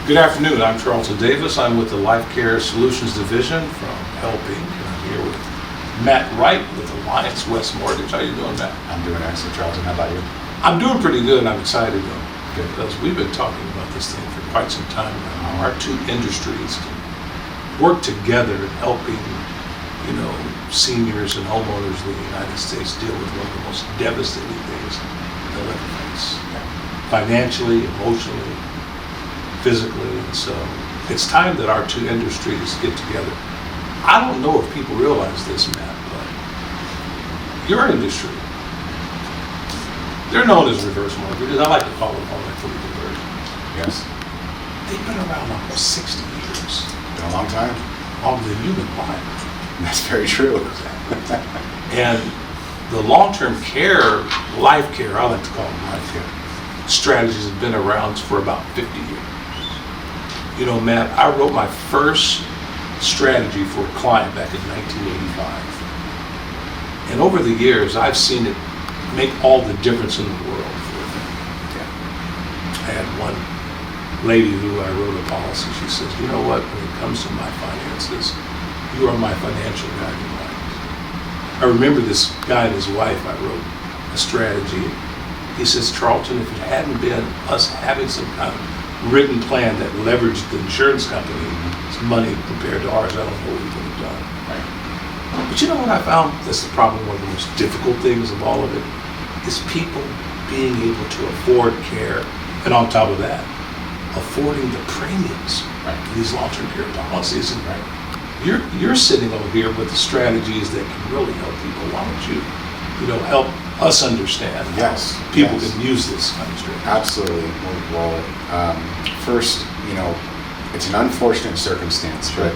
Good afternoon. I'm Charlton Davis. I'm with the Lifecare Solutions Division from Helping. I'm here with Matt Wright with Alliance West Mortgage. How you doing, Matt? I'm doing excellent, Charlton. How about you? I'm doing pretty good, and I'm excited though, Good. because we've been talking about this thing for quite some time now. How our two industries can work together in helping, seniors and homeowners in the United States deal with one of the most devastating things they'll ever face, financially, emotionally, physically. And so it's time that our two industries get together. I don't know if people realize this, Matt, but your industry, they're known as reverse mortgages. I like to call them home equity conversions. Yes. They've been around almost 60 years. Been a long time. Longer than you've been alive. That's very true. And the long-term care, life care, I like to call them life care, strategies have been around for about 50 years. You know, Matt, I wrote my first strategy for a client back in 1985. And over the years, I've seen it make all the difference in the world for them. I had one lady who I wrote a policy. She says, you know what, when it comes to my finances, you are my financial guiding light. I remember this guy and his wife, I wrote a strategy. He says, Charlton, if it hadn't been us having some kind of written plan that leveraged the insurance company's money compared to ours, I don't know what we would have done. Right. But you know what I found? That's probably one of the most difficult things of all of it, is people being able to afford care, and on top of that, affording the premiums for these long-term care policies. And you're sitting over here with the strategies that can really help people. Why don't you help us understand how people can use this kind of strategy? Absolutely. Well, first, it's an unfortunate circumstance, but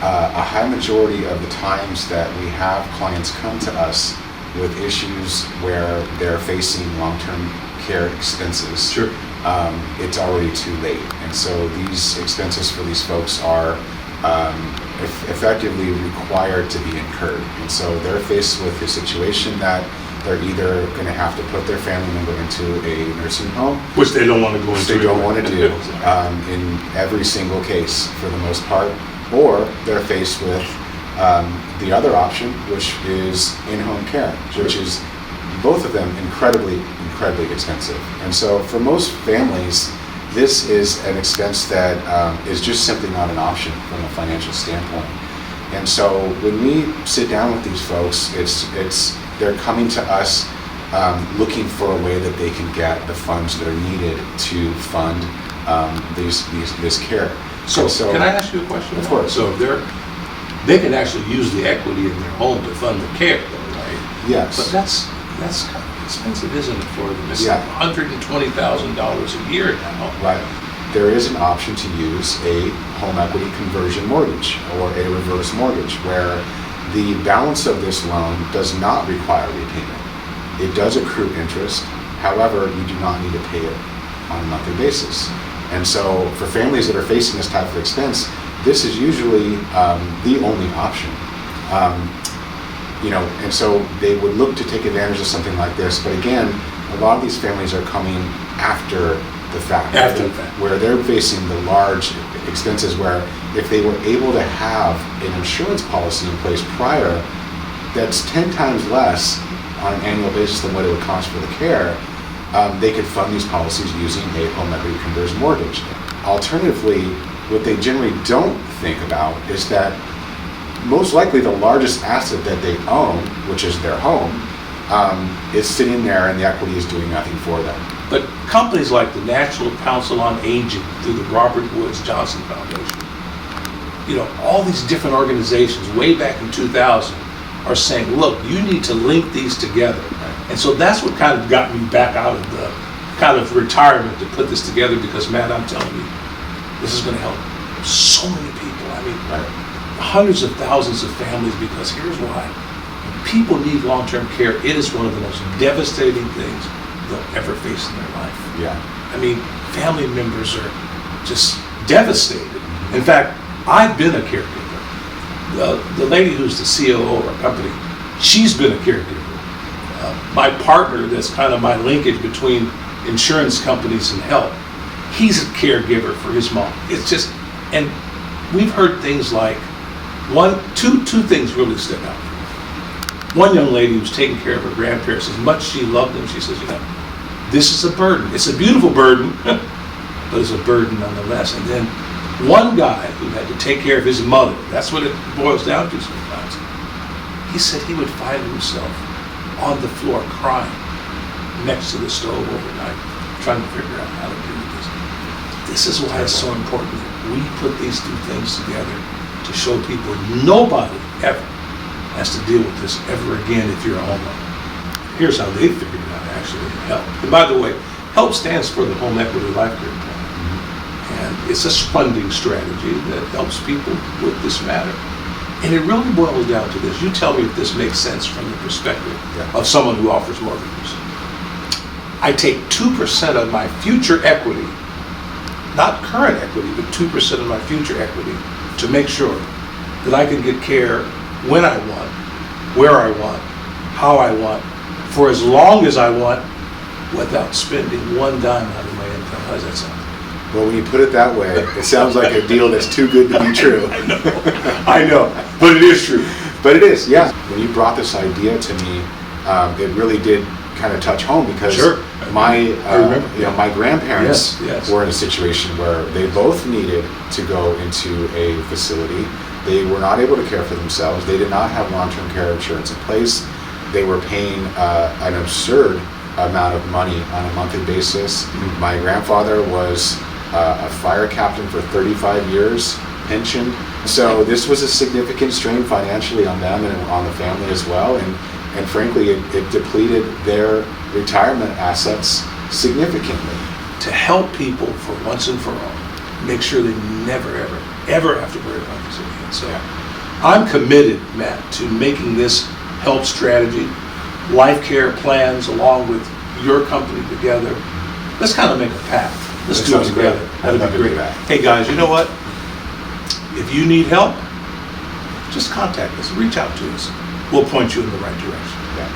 a high majority of the times that we have clients come to us with issues where they're facing long-term care expenses, it's already too late. And so these expenses for these folks are effectively required to be incurred. And so they're faced with a situation that they're either going to have to put their family member into a nursing home, which they don't want to go into. They don't want to do in every single case for the most part, or they're faced with the other option, which is in-home care, which is both of them incredibly expensive. And so for most families, this is an expense that is just simply not an option from a financial standpoint. And so when we sit down with these folks, they're coming to us looking for a way that they can get the funds that are needed to fund this care. So can I ask you a question? Of course. So they can actually use the equity in their home to fund the care, though, right? Yes. But that's kind of expensive, isn't it, for them? It's $120,000 a year now. Right. There is an option to use a home equity conversion mortgage or a reverse mortgage where the balance of this loan does not require repayment. It does accrue interest. However, you do not need to pay it on a monthly basis. And so for families that are facing this type of expense, this is usually the only option. And so they would look to take advantage of something like this. But again, a lot of these families are coming after the fact, where they're facing the large expenses where if they were able to have an insurance policy in place prior, that's 10 times less on an annual basis than what it would cost for the care, they could fund these policies using a home equity conversion mortgage. Alternatively, what they generally don't think about is that most likely the largest asset that they own, which is their home, is sitting there and the equity is doing nothing for them. But companies like the National Council on Aging through the Robert Woods Johnson Foundation, all these different organizations way back in 2000 are saying, look, you need to link these together. And so that's what kind of got me back out of the kind of retirement to put this together, because, Matt, I'm telling you, this is going to help so many people. I mean, hundreds of thousands of families, because here's why. When people need long-term care, it is one of the most devastating things they'll ever face in their life. Yeah. I mean, family members are just devastated. In fact, I've been a caregiver. The lady who's the COO of our company, she's been a caregiver. My partner, that's kind of my linkage between insurance companies and health, He's a caregiver for his mom. It's just, and we've heard things like, two things really stood out. One young lady was taking care of her grandparents. As much as she loved them, she says, this is a burden. It's a beautiful burden, but it's a burden nonetheless. And then one guy who had to take care of his mother, that's what it boils down to sometimes. He said he would find himself on the floor crying next to the stove overnight, trying to figure out how to do this. This is why it's so important that we put these two things together to show people nobody ever has to deal with this ever again if you're a homeowner. Here's how they figured it out, actually, HELP. And by the way, HELP stands for the Home Equity Lifecare Plan. And it's a funding strategy that helps people with this matter. And it really boils down to this. You tell me if this makes sense from the perspective of someone who offers mortgages. I take 2% of my future equity, not current equity, but 2% of my future equity to make sure that I can get care when I want, where I want, how I want, for as long as I want, without spending one dime out of my income. How does that sound? Well, when you put it that way, it sounds like a deal that's too good to be true. I know, but it is true. But it is, yeah. When you brought this idea to me, it really did kind of touch home because my my grandparents were in a situation where they both needed to go into a facility. They were not able to care for themselves. They did not have long-term care insurance in place. They were paying an absurd amount of money on a monthly basis. Mm-hmm. My grandfather was a fire captain for 35 years, pensioned. So this was a significant strain financially on them and on the family as well. And frankly, it depleted their retirement assets significantly. To help people for once and for all, make sure they never, ever have to worry about this again. So I'm committed, Matt, to making this HELP strategy, Lifecare plans, along with your company together. Let's kind of make a pact. Let's do it together. That'd be great. Hey guys, you know what? If you need help, just contact us, reach out to us. We'll point you in the right direction. Yeah.